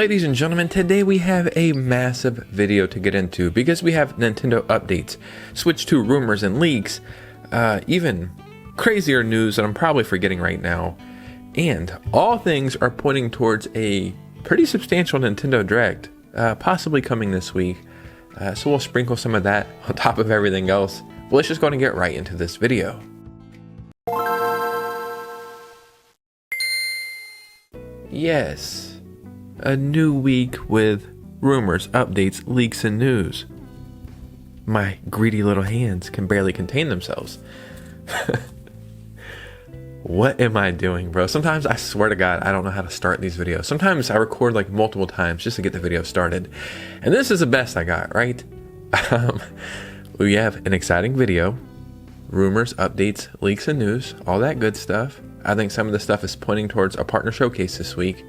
Ladies and gentlemen, today we have a massive video to get into because we have Nintendo updates, Switch 2 rumors and leaks, even crazier news that I'm probably forgetting right now, and all things are pointing towards a pretty substantial Nintendo Direct, possibly coming this week. So we'll sprinkle some of that on top of everything else. But let's just go and get right into this video. Yes. A new week with rumors, updates, leaks, and news. My greedy little hands can barely contain themselves. What am I doing, bro? Sometimes I swear to God, I don't know how to start these videos. Sometimes I record like multiple times just to get the video started. And this is the best I got, right? We have an exciting video. Rumors, updates, leaks, and news. All that good stuff. I think some of the stuff is pointing towards a partner showcase this week.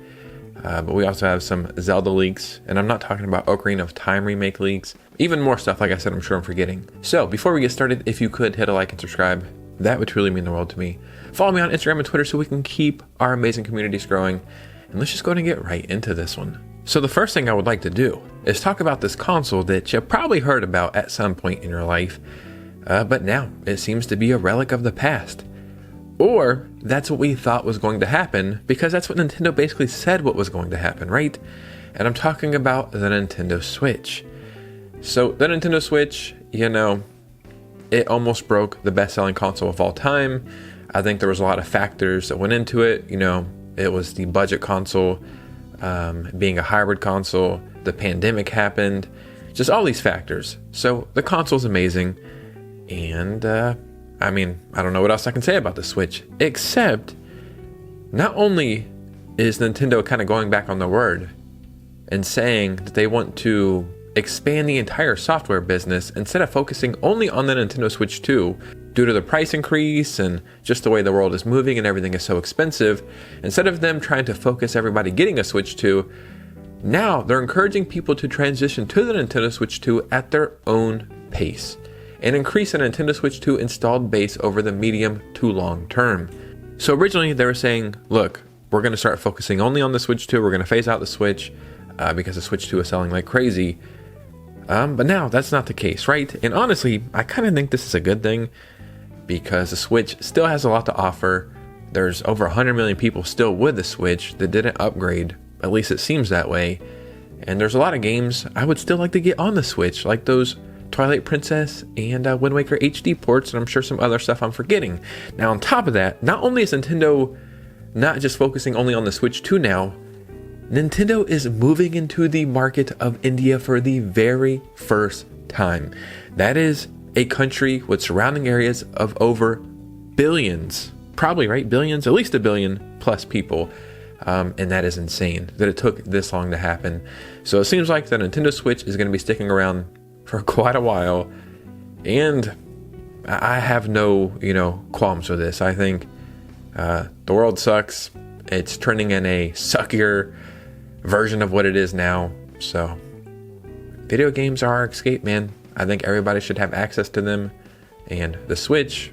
But we also have some Zelda leaks, and I'm not talking about Ocarina of Time remake leaks. Even more stuff, like I said, I'm sure I'm forgetting. So before we get started, if you could hit a like and subscribe, that would truly mean the world to me. Follow me on Instagram and Twitter so we can keep our amazing communities growing. And let's just go ahead and get right into this one. So the first thing I would like to do is talk about this console that you probably heard about at some point in your life, but now it seems to be a relic of the past. Or that's what we thought was going to happen, because that's what Nintendo basically said what was going to happen, right? And I'm talking about the Nintendo Switch. So the Nintendo Switch, you know, it almost broke the best-selling console of all time. I think there was a lot of factors that went into it. You know, it was the budget console, being a hybrid console, the pandemic happened, just all these factors. So the console's amazing, and I mean, I don't know what else I can say about the Switch, except not only is Nintendo kind of going back on their word and saying that they want to expand the entire software business instead of focusing only on the Nintendo Switch 2 due to the price increase and just the way the world is moving and everything is so expensive. Instead of them trying to focus everybody getting a Switch 2, now they're encouraging people to transition to the Nintendo Switch 2 at their own pace and increase the Nintendo Switch 2 installed base over the medium to long term. So originally they were saying, look, we're going to start focusing only on the Switch 2. We're going to phase out the Switch because the Switch 2 is selling like crazy. But now that's not the case, right? And honestly, I kind of think this is a good thing because the Switch still has a lot to offer. There's over 100 million people still with the Switch that didn't upgrade. At least it seems that way. And there's a lot of games I would still like to get on the Switch, like those Twilight Princess and Wind Waker HD ports, and I'm sure some other stuff I'm forgetting. Now on top of that, not only is Nintendo not just focusing only on the Switch 2 now, Nintendo is moving into the market of India for the very first time. That is a country with surrounding areas of over billions, probably, right? Billions, at least a billion plus people. And that is insane that it took this long to happen. So it seems like the Nintendo Switch is going to be sticking around for quite a while, and I have no, qualms with this. I think the world sucks. It's turning in a suckier version of what it is now. So video games are our escape, man. I think everybody should have access to them, and the Switch,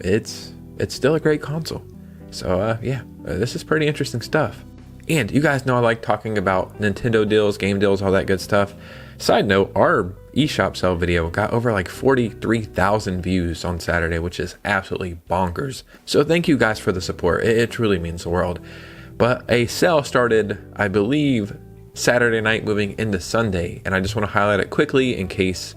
it's still a great console. So this is pretty interesting stuff. And you guys know I like talking about Nintendo deals, game deals, all that good stuff. Side note, our eShop sale video got over like 43,000 views on Saturday, which is absolutely bonkers. So thank you guys for the support. It truly means the world. But a sale started, I believe, Saturday night moving into Sunday. And I just want to highlight it quickly in case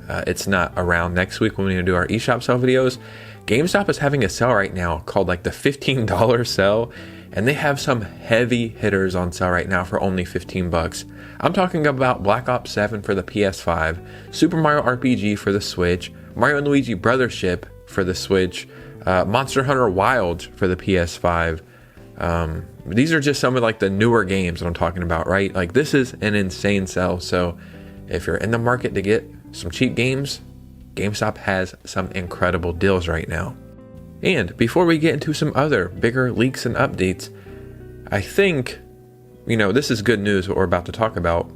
it's not around next week when we do our eShop sale videos. GameStop is having a sale right now called like the $15 sale. And they have some heavy hitters on sale right now for only 15 bucks. I'm talking about Black Ops 7 for the PS5, Super Mario RPG for the Switch, Mario & Luigi Brothership for the Switch, Monster Hunter Wild for the PS5. These are just some of like the newer games that I'm talking about, right? Like this is an insane sale. So if you're in the market to get some cheap games, GameStop has some incredible deals right now. And before we get into some other bigger leaks and updates, I think, this is good news what we're about to talk about,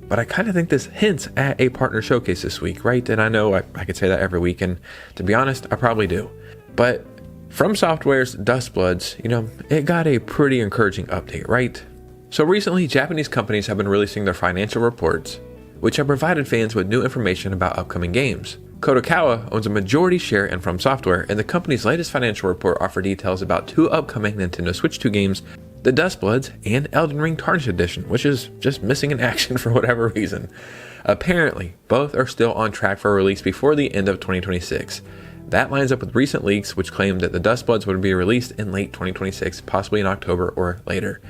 but I kind of think this hints at a partner showcase this week, right? And I know I could say that every week, and to be honest, I probably do. But FromSoftware's Duskbloods, it got a pretty encouraging update, right? So recently, Japanese companies have been releasing their financial reports, which have provided fans with new information about upcoming games. Kodokawa owns a majority share in FromSoftware, and the company's latest financial report offered details about 2 upcoming Nintendo Switch 2 games, the Duskbloods and Elden Ring Tarnished Edition, which is just missing in action for whatever reason. Apparently, both are still on track for release before the end of 2026. That lines up with recent leaks which claimed that the Duskbloods would be released in late 2026, possibly in October or later.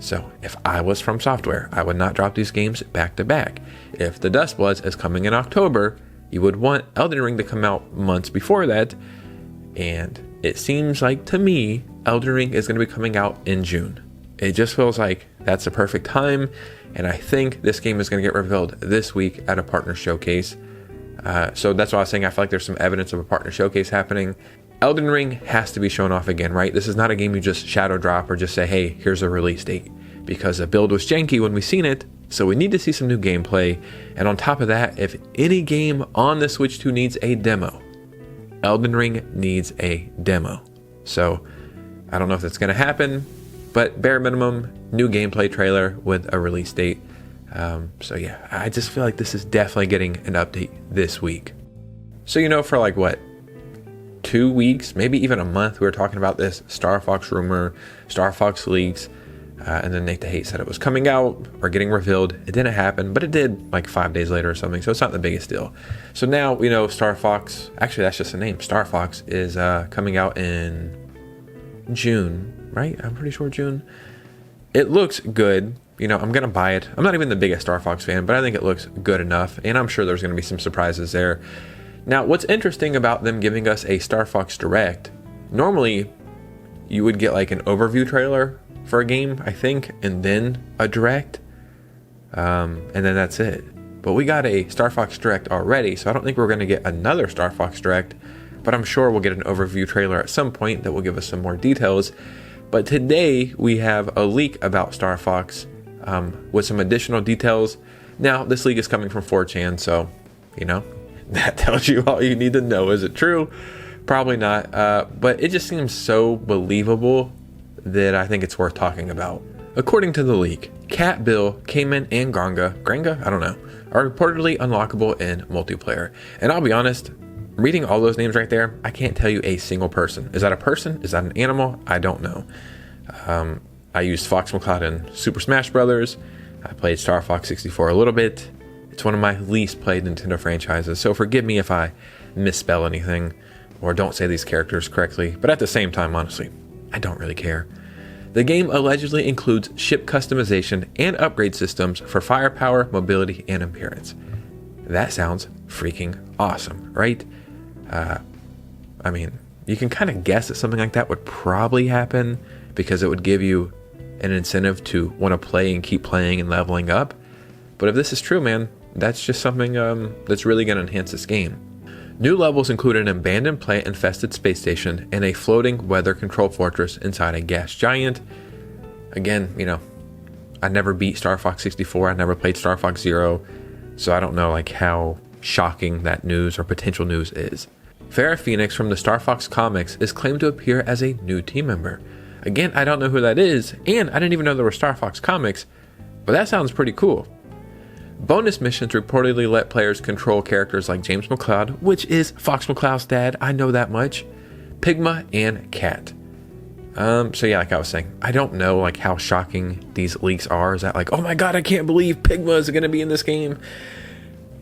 So if I was FromSoftware, I would not drop these games back to back. If the Duskbloods is coming in October, you would want Elden Ring to come out months before that, and it seems like to me Elden Ring is going to be coming out in June. It just feels like that's the perfect time, and I think this game is going to get revealed this week at a partner showcase. So that's why I was saying I feel like there's some evidence of a partner showcase happening. Elden Ring has to be shown off again, right? This is not a game you just shadow drop or just say, hey, here's a release date, because the build was janky when we seen it. So we need to see some new gameplay. And on top of that, if any game on the Switch 2 needs a demo, Elden Ring needs a demo. So I don't know if that's going to happen, but bare minimum, new gameplay trailer with a release date. So yeah, I just feel like this is definitely getting an update this week. So, for like what, 2 weeks, maybe even a month, we were talking about this Star Fox rumor, Star Fox leaks. And then Nate the Hate said it was coming out or getting revealed. It didn't happen, but it did like 5 days later or something. So it's not the biggest deal. So now we know Star Fox, actually that's just the name, Star Fox is coming out in June, right? I'm pretty sure June. It looks good. I'm going to buy it. I'm not even the biggest Star Fox fan, but I think it looks good enough. And I'm sure there's going to be some surprises there. Now, what's interesting about them giving us a Star Fox Direct, normally you would get like an overview trailer for a game, I think, and then a Direct, and then that's it. But we got a Star Fox Direct already, so I don't think we're going to get another Star Fox Direct, but I'm sure we'll get an overview trailer at some point that will give us some more details. But today we have a leak about Star Fox with some additional details. Now, this leak is coming from 4chan, so, that tells you all you need to know. Is it true? Probably not, but it just seems so believable that I think it's worth talking about. According to the leak, Cat, Bill, Cayman, and Granga, I don't know, are reportedly unlockable in multiplayer. And I'll be honest, reading all those names right there, I can't tell you a single person. Is that a person? Is that an animal? I don't know. I used Fox McCloud in Super Smash Brothers. I played Star Fox 64 a little bit. It's one of my least played Nintendo franchises, so forgive me if I misspell anything or don't say these characters correctly, but at the same time, honestly, I don't really care. The game allegedly includes ship customization and upgrade systems for firepower, mobility, and appearance. That sounds freaking awesome, right? I mean, you can kind of guess that something like that would probably happen because it would give you an incentive to want to play and keep playing and leveling up. But if this is true, man, that's just something that's really going to enhance this game. New levels include an abandoned plant-infested space station and a floating weather-controlled fortress inside a gas giant. Again, I never beat Star Fox 64. I never played Star Fox Zero, so I don't know how shocking that news or potential news is. Farrah Phoenix from the Star Fox comics is claimed to appear as a new team member. Again, I don't know who that is, and I didn't even know there were Star Fox comics, but that sounds pretty cool. Bonus missions reportedly let players control characters like James McCloud, which is Fox McCloud's dad, I know that much, Pigma, and Cat. So yeah, like I was saying, I don't know how shocking these leaks are. Is that oh my god, I can't believe Pigma is going to be in this game?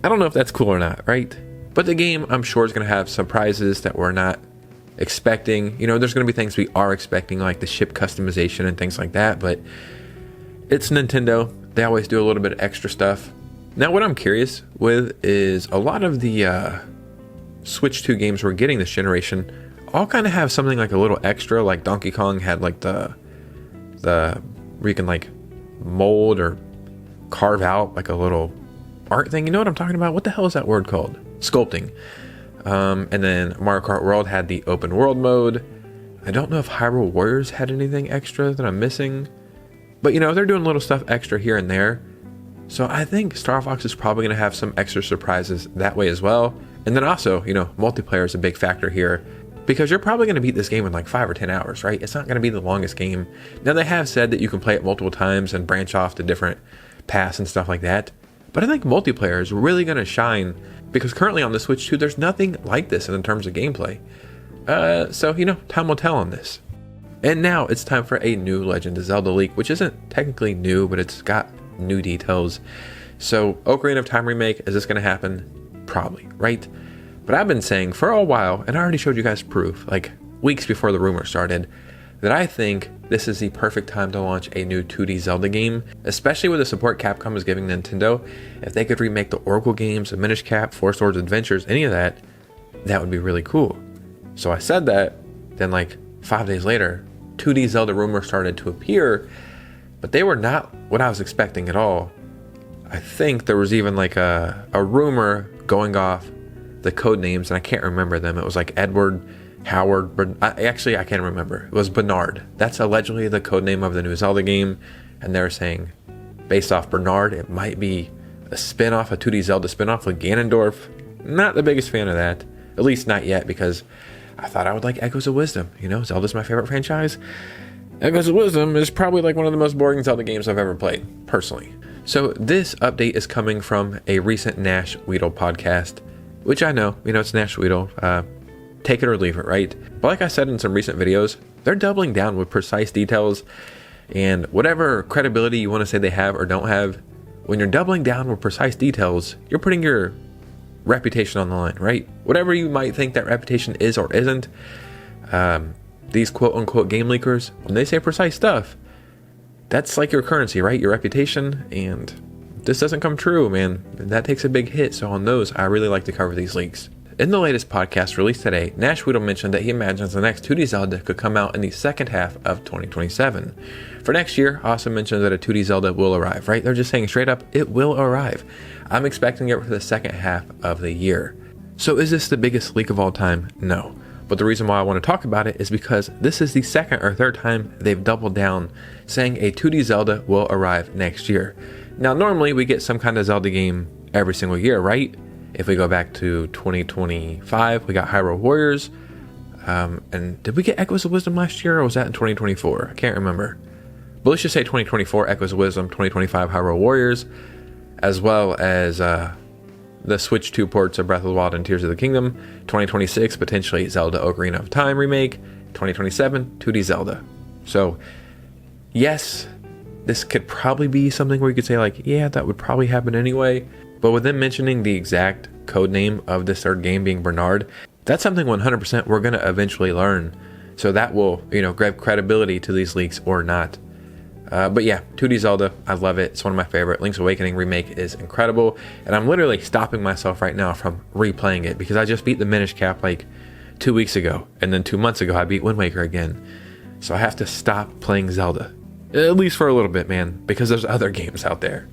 I don't know if that's cool or not, right? But the game, I'm sure, is going to have surprises that we're not expecting. There's going to be things we are expecting, like the ship customization and things like that, but it's Nintendo. They always do a little bit of extra stuff. Now, what I'm curious with is a lot of the Switch 2 games we're getting this generation all kind of have something like a little extra, like Donkey Kong had the where you can mold or carve out a little art thing. You know what I'm talking about? What the hell is that word called? Sculpting. And then Mario Kart World had the open world mode. I don't know if Hyrule Warriors had anything extra that I'm missing, but they're doing little stuff extra here and there. So I think Star Fox is probably going to have some extra surprises that way as well. And then also, multiplayer is a big factor here. because you're probably going to beat this game in like 5 or 10 hours, right? It's not going to be the longest game. Now, they have said that you can play it multiple times and branch off to different paths and stuff like that. But I think multiplayer is really going to shine because currently on the Switch 2, there's nothing like this in terms of gameplay. So, time will tell on this. And now it's time for a new Legend of Zelda leak, which isn't technically new, but it's got new details. So, Ocarina of Time remake, is this going to happen? Probably, right? But I've been saying for a while, and I already showed you guys proof, like weeks before the rumor started, that I think this is the perfect time to launch a new 2D Zelda game, especially with the support Capcom is giving Nintendo. If they could remake the Oracle games, the Minish Cap, Four Swords Adventures, any of that, that would be really cool. So I said that, then like 5 days later, 2D Zelda rumors started to appear, but they were not what I was expecting at all. I think there was even like a rumor going off the code names, and I can't remember them. It was like Edward, Howard, I can't remember. It was Bernard. That's allegedly the code name of the new Zelda game, and they're saying, based off Bernard, it might be a spin-off, a 2D Zelda spin-off with Ganondorf. Not the biggest fan of that, at least not yet, because I thought I would like Echoes of Wisdom. Zelda's my favorite franchise. Echoes of Wisdom is probably like one of the most boring Zelda games I've ever played, personally. So this update is coming from a recent Nash Weedle podcast, which I know, it's Nash Weedle. Take it or leave it, right? But like I said in some recent videos, they're doubling down with precise details, and whatever credibility you want to say they have or don't have, when you're doubling down with precise details, you're putting your reputation on the line, right? Whatever you might think that reputation is or isn't, these quote-unquote game leakers, when they say precise stuff, that's like your currency, right? Your reputation, and this doesn't come true, man. That takes a big hit, so on those, I really like to cover these leaks. In the latest podcast released today, Nash Weedle mentioned that he imagines the next 2D Zelda could come out in the second half of 2027. For next year, also mentioned that a 2D Zelda will arrive, right? They're just saying straight up, it will arrive. I'm expecting it for the second half of the year. So is this the biggest leak of all time? No. But the reason why I want to talk about it is because this is the second or third time they've doubled down, saying a 2D Zelda will arrive next year. Now, normally we get some kind of Zelda game every single year, right? If we go back to 2025, we got Hyrule Warriors. And did we get Echoes of Wisdom last year, or was that in 2024? I can't remember. But let's just say 2024, Echoes of Wisdom, 2025, Hyrule Warriors, as well as the Switch 2 ports of Breath of the Wild and Tears of the Kingdom. 2026, potentially Zelda Ocarina of Time remake. 2027, 2D Zelda. So, yes, this could probably be something where you could say like, yeah, that would probably happen anyway. But with them mentioning the exact code name of this third game being Bernard, that's something 100% we're going to eventually learn. So that will, grab credibility to these leaks or not. But yeah, 2D Zelda, I love it. It's one of my favorite. Link's Awakening remake is incredible. And I'm literally stopping myself right now from replaying it because I just beat the Minish Cap like 2 weeks ago. And then 2 months ago, I beat Wind Waker again. So I have to stop playing Zelda. At least for a little bit, man, because there's other games out there.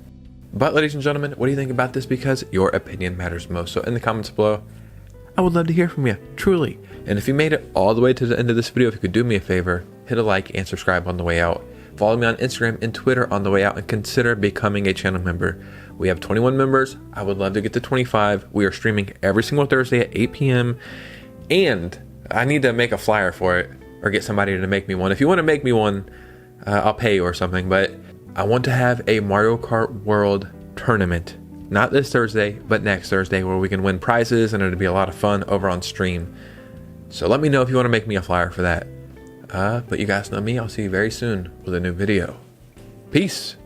But ladies and gentlemen, what do you think about this? Because your opinion matters most. So in the comments below, I would love to hear from you, truly. And if you made it all the way to the end of this video, if you could do me a favor, hit a like and subscribe on the way out. Follow me on Instagram and Twitter on the way out, and consider becoming a channel member. We have 21 members. I would love to get to 25. We are streaming every single Thursday at 8 p.m. And I need to make a flyer for it, or get somebody to make me one. If you want to make me one, I'll pay you or something. But I want to have a Mario Kart World tournament. Not this Thursday, but next Thursday, where we can win prizes, and it'll be a lot of fun over on stream. So let me know if you want to make me a flyer for that. But you guys know me. I'll see you very soon with a new video. Peace.